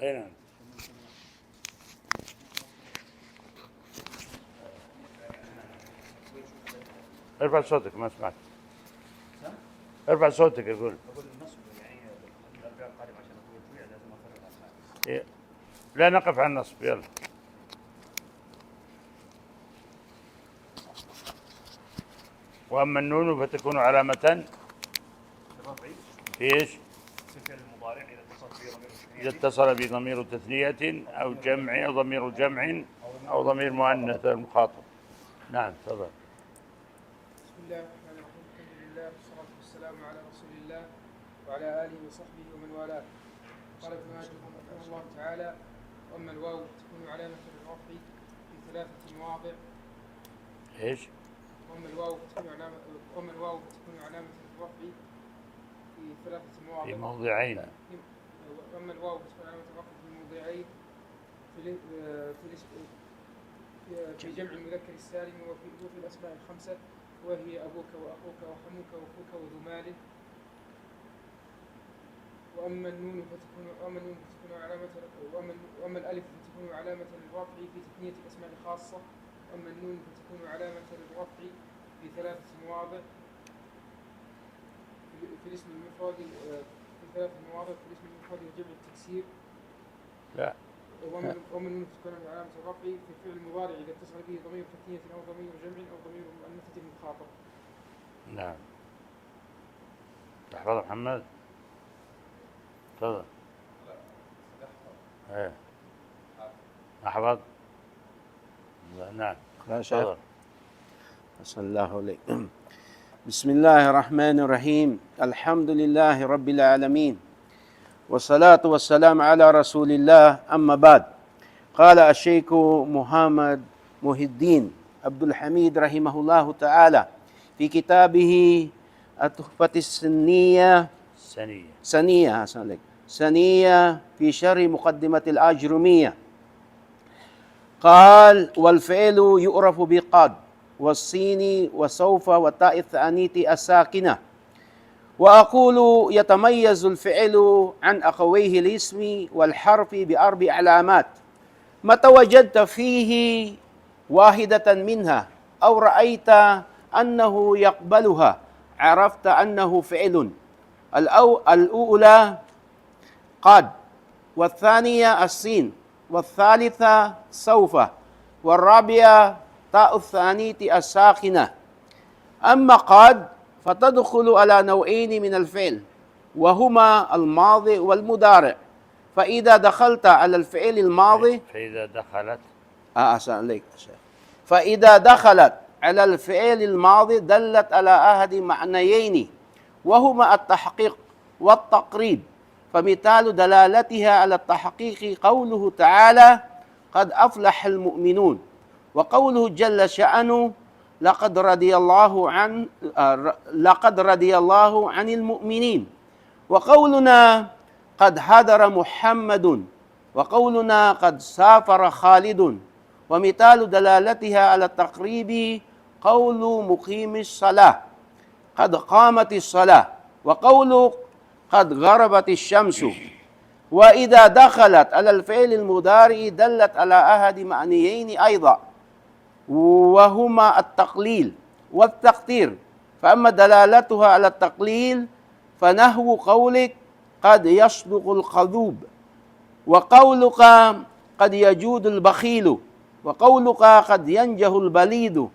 أي نعم. ارفع صوتك، ما سمعت. ارفع صوتك. أقول النصب يعني الأربعاء القادم عشان أقول شوية لازم أفرغ الأسماء. إيه. لا نقف على النصب. يلا. وأما النون فتكون علامة في إيش؟ في الفعل المضارع إذا اتصل بضمير تثنية أو جمع أو ضمير جمع أو ضمير مؤنث المخاطب. نعم تفضل. بسم الله الرحمن الرحيم. الحمد لله والصلاة والسلام على رسول الله وعلى آله وصحبه ومن والاه. قال ابن ماجه رحمه الله تعالى: وأما الواو تكون علامة للرفع في ثلاثة مواضع. إيش؟ وأما الواو تكون علامة للرفع في ثلاثة مواضع. في موضعين. وأما الواو تكون علامة الرفع في موضعين في جمع المذكر السالم وفي الأسماء الخمسة، وهي أبوك وأخوك وحموك وأخوك وذو مال. وأما الألف فتكون علامة للرفع في تثنية الأسماء الخاصة. وأما النون فتكون علامة للرفع في ثلاثة مواضع في الاسم المفرد وجمع التكسير. لا. وأما النون فتكون علامة الرفع في الفعل المضارع إذا اتصل به ضمير تثنية أو ضمير جمع أو ضمير مؤنثة مخاطب. نعم. تحفظ محمد؟ تفضل. ايه احفظ. نعم تفضل. أحسن الله عليك. بسم الله الرحمن الرحيم. الحمد لله رب العالمين، والصلاة والسلام على رسول الله. أما بعد، قال الشيخ محمد محي الدين عبد الحميد رحمه الله تعالى في كتابه التحفة السنية في شرح مقدمة الآجرمية، قال: والفعل يعرف بقد والسين وسوف والتاء الثانية الساكنة. وأقول يتميز الفعل عن أخويه الاسم والحرف بأربع علامات: متى وجدت فيه واحدة منها أو رأيت أنه يقبلها عرفت أنه فعل. الأولى قد، والثانية السين، والثالثة سوف، والرابعة تاء الثانية الساكنة. أما قد فتدخل على نوعين من الفعل، وهما الماضي والمضارع. فإذا دخلت على الفعل الماضي فإذا دخلت على الفعل الماضي دلت على أحد معنيين، وهما التحقيق والتقريب. فمثال دلالتها على التحقيق قوله تعالى: قد أفلح المؤمنون، وقوله جل شأنه: لقد رضي الله عن المؤمنين. وقولنا قد حضر محمد، وقولنا قد سافر خالد. ومثال دلالتها على التقريب قول مقيم الصلاة: قد قامت الصلاة، وقول قد غربت الشمس. وإذا دخلت على الفعل المضارع دلت على أحد معنيين أيضا، وهما التقليل والتقدير. فأما دلالتها على التقليل فنحو قولك قد يصدق الكذوب، وقولك قد يجود البخيل، وقولك قد ينجح البليد.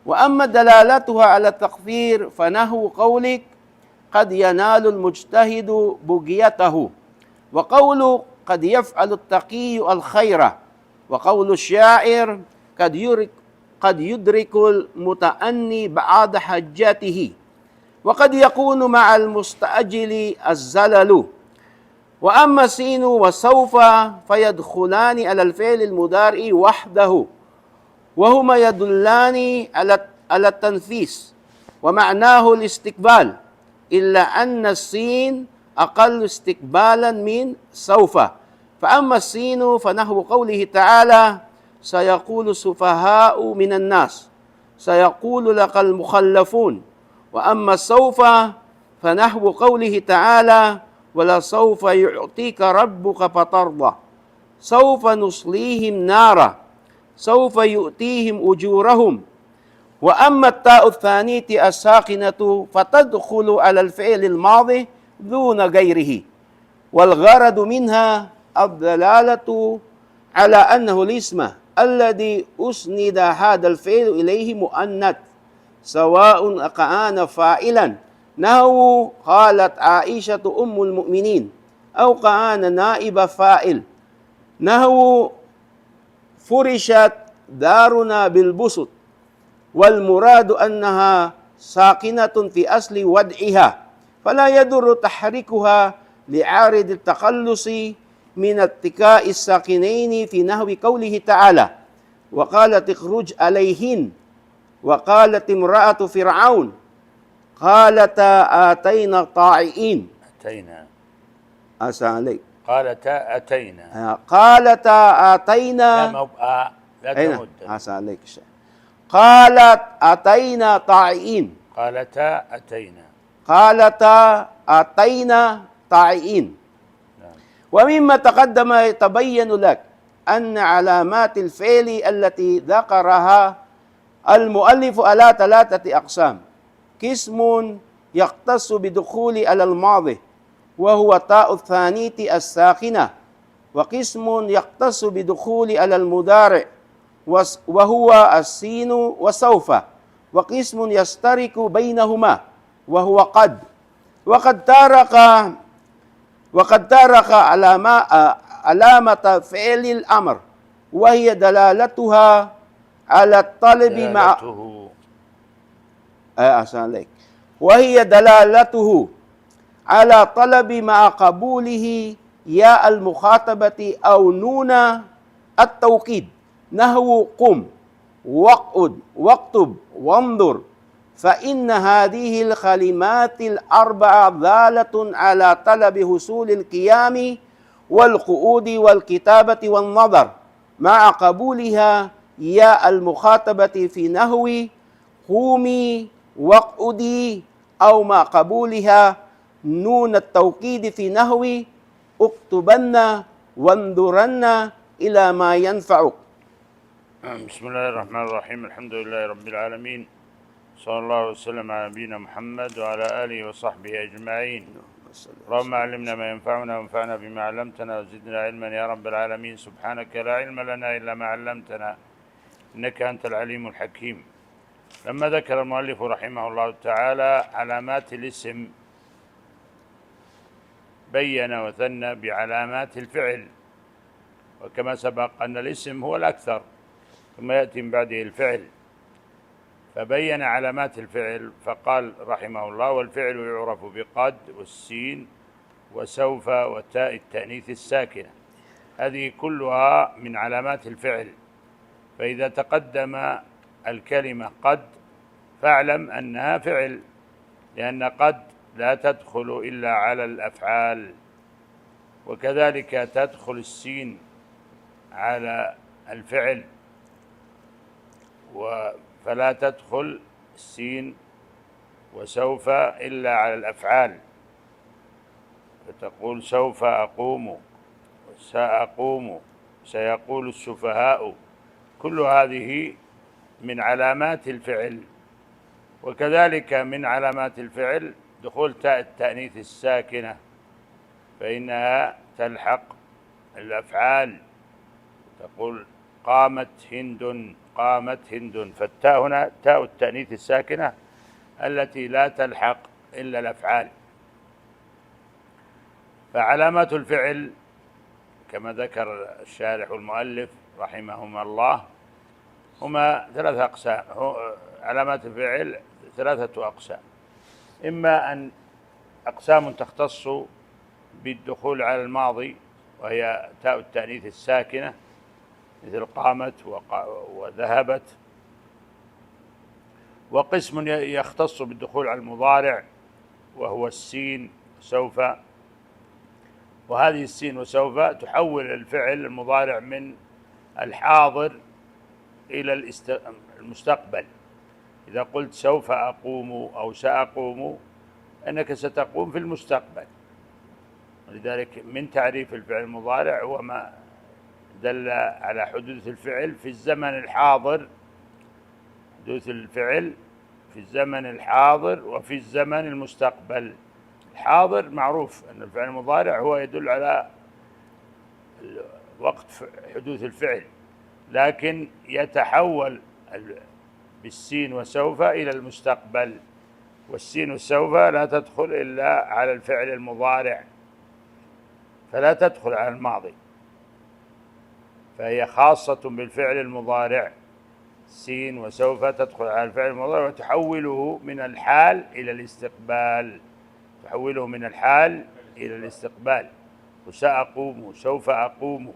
وأما دلالتها على التكثير فنحو قولك قد ينال المجتهد بغيته، وقول قد يفعل التقي الخير، وقول الشاعر قد يدرك المتأني بعد حجته، وقد يكون مع المستعجل الزلل. وأما السين وسوف فيدخلان على الفعل المضارع وحده، وهما يدلان على التنفيس ومعناه الاستقبال، إلا أن السين أقل استقبالا من سوف. فأما السين فنحو قوله تعالى: سيقول السفهاء من الناس، سيقول لك المخلفون. وأما سوف فنحو قوله تعالى: ولسوف يعطيك ربك فترضى سوف نصليهم نارا سوف يؤتيهم أجورهم. وأما التاء الثانية الساكنة فتدخل على الفعل الماضي دون غيره، والغرض منها الدلالة على أنه الاسم الذي أسند هذا الفعل إليه مؤنث سواء كان فاعلا نحو قالت عائشة أم المؤمنين، أو كان نائب فاعل نحو فرشت دارنا بالبسط، والمراد أنها ساكنة في أصل وضعها فلا يضر تحريكها لعارض التخلص من اتكاء الساكنين في نحو قوله تعالى وقالت اخرج عليهن، وقالت امرأة فرعون قالتا آتينا طائعين. أتينا. أسأل عليك. قالتا أتينا. قالتا آتينا. لا ما هو لا تمد. أسأل عليك شيء. قالت أتينا طائعين. قالتا أتينا. قالتا أتينا طائعين. ومما تقدم يتبين لك أن علامات الفعل التي ذكرها المؤلف على 3 أقسام: قسم يختص بدخول على الماضي وهو تاء الثانية الساكنة، وقسم يختص بدخول على المضارع وهو السين وسوف، وقسم يشترك بينهما وهو قد. وقد تارك علامة فعل الأمر وهي دلالتها على الطلب مع وهي دلالته على طلب مع قبوله ياء المخاطبة أو نون التوكيد نحو قم واقعد واكتب وانظر، فإن هذه الكلمات الأربعة دالة على طلب حصول القيام والقعود والكتابة والنظر مع قبولها ياء المخاطبة في نحو قومي واقعدي، أو مع قبولها نون التوكيد في نحو اكتبن وانظرن إلى ما ينفعك. بسم الله الرحمن الرحيم. الحمد لله رب العالمين، صلى الله وسلم على نبينا محمد وعلى آله وصحبه أجمعين. اللهم علمنا ما ينفعنا وانفعنا بما علمتنا وزدنا علما يا رب العالمين. سبحانك لا علم لنا إلا ما علمتنا إنك أنت العليم الحكيم. لما ذكر المؤلف رحمه الله تعالى علامات الاسم بين وثنى بعلامات الفعل، وكما سبق أن الاسم هو الأكثر ثم يأتي من بعده الفعل، فبين علامات الفعل فقال رحمه الله: والفعل يعرف بقد والسين وسوف وتاء التأنيث الساكنة. هذه كلها من علامات الفعل. فإذا تقدم الكلمة قد فاعلم أنها فعل، لأن قد لا تدخل إلا على الأفعال، وكذلك تدخل السين على الفعل فلا تدخل السين وسوف إلا على الأفعال، فتقول سوف أقوم، سأقوم، سيقول السفهاء، كل هذه من علامات الفعل. وكذلك من علامات الفعل دخول تاء التأنيث الساكنة، فإنها تلحق الأفعال، تقول قامت هند، قامت هند، فالتاء هنا تاء التأنيث الساكنة التي لا تلحق إلا الأفعال. فعلامات الفعل كما ذكر الشارح والمؤلف رحمهما الله هما 3 أقسام. علامات الفعل 3 أقسام: إما أن أقسام تختص بالدخول على الماضي وهي تاء التأنيث الساكنة مثل قامت وذهبت، وقسم يختص بالدخول على المضارع وهو السين سوف، وهذه السين وسوف تحول الفعل المضارع من الحاضر إلى المستقبل. إذا قلت سوف أقوم أو سأقوم أنك ستقوم في المستقبل، ولذلك من تعريف الفعل المضارع هو ما دل على حدوث الفعل في الزمن الحاضر، حدوث الفعل في الزمن الحاضر وفي الزمن المستقبل. الحاضر معروف أن الفعل المضارع هو يدل على وقت حدوث الفعل، لكن يتحول بالسين وسوف إلى المستقبل، والسين والسوف لا تدخل إلا على الفعل المضارع، فلا تدخل على الماضي، فهي خاصة بالفعل المضارع. سين وسوف تدخل على الفعل المضارع وتحوله من الحال إلى الاستقبال، تحوله من الحال إلى الاستقبال. وسأقوم، سوف أقوم،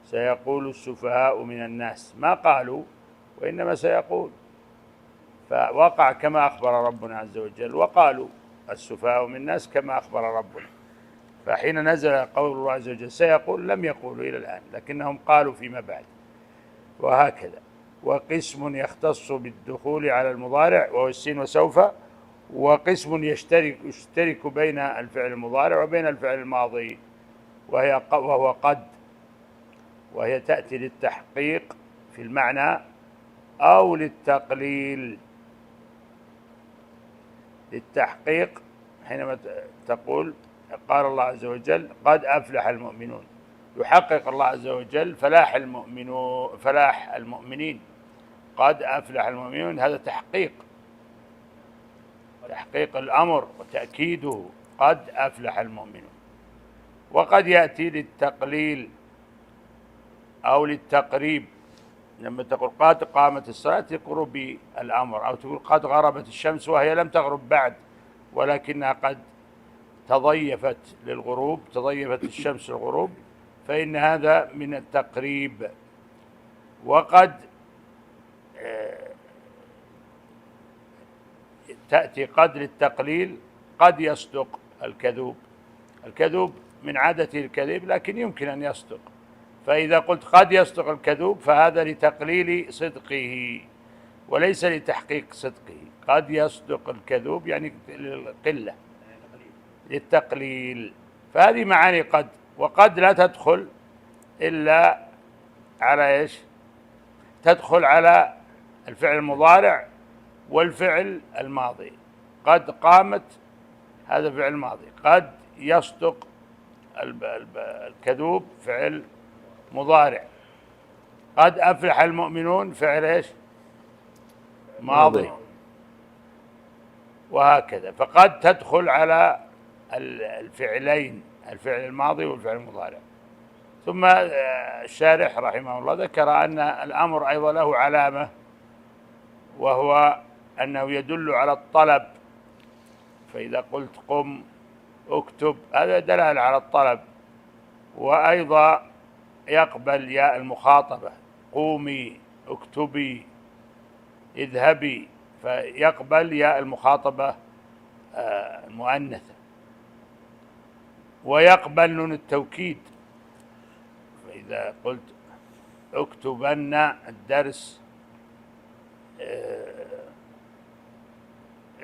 سيقول السفهاء من الناس، ما قالوا وإنما سيقول، فوقع كما أخبر ربنا عز وجل، وقالوا السفهاء من الناس كما أخبر ربنا. فحين نزل قول الله عز وجل سيقول لم يقولوا إلى الآن، لكنهم قالوا فيما بعد، وهكذا. وقسم يختص بالدخول على المضارع وهو السين وسوف، وقسم يشترك بين الفعل المضارع وبين الفعل الماضي وهو قد، وهي تأتي للتحقيق في المعنى أو للتقليل. للتحقيق حينما تقول قال الله عز وجل قد أفلح المؤمنون، يحقق الله عز وجل فلاح المؤمنين، قد أفلح المؤمنون، هذا تحقيق الأمر وتأكيده، قد أفلح المؤمنون. وقد يأتي للتقليل أو للتقريب، لما تقول قد قامت الصلاة تقرب الأمر، أو تقول قد غربت الشمس وهي لم تغرب بعد ولكنها قد تضيفت للغروب، تضيفت الشمس للغروب، فإن هذا من التقريب. وقد تأتي قد للتقليل، قد يصدق الكذوب من عادته الكذب لكن يمكن أن يصدق، فإذا قلت قد يصدق الكذوب فهذا لتقليل صدقه وليس لتحقيق صدقه. قد يصدق الكذوب يعني للقلة، للتقليل. فهذه معاني قد. وقد لا تدخل إلا على إيش؟ تدخل على الفعل المضارع والفعل الماضي. قد قامت هذا فعل ماضي، قد يصدق الكذوب فعل مضارع، قد أفلح المؤمنون فعل إيش؟ ماضي، وهكذا. فقد تدخل على الفعلين، الفعل الماضي والفعل المضارع. ثم الشارح رحمه الله ذكر أن الأمر أيضا له علامة، وهو أنه يدل على الطلب، فإذا قلت قم اكتب هذا دلالة على الطلب. وأيضا يقبل ياء المخاطبة، قومي اكتبي اذهبي، فيقبل ياء المخاطبة المؤنثة. ويقبل نون التوكيد، فإذا قلت اكتبن الدرس،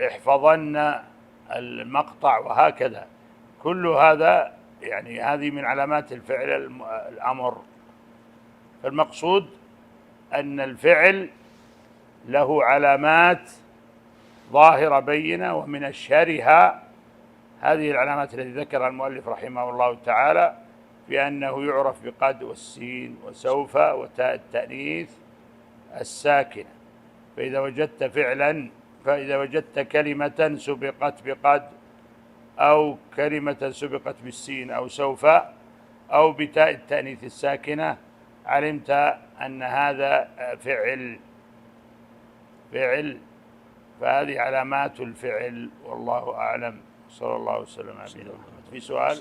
احفظن المقطع، وهكذا. كل هذا يعني هذه من علامات الفعل الأمر. فالمقصود أن الفعل له علامات ظاهرة بينة، ومن أشهرها هذه العلامات التي ذكرها المؤلف رحمه الله تعالى، بأنه يعرف بقد والسين وسوف وتاء التأنيث الساكنة. فإذا وجدت كلمة سبقت بقد، أو كلمة سبقت بالسين أو سوف أو بتاء التأنيث الساكنة، علمت أن هذا فعل. فهذه علامات الفعل، والله أعلم. صلى الله وسلم على نبينا محمد. في سؤال؟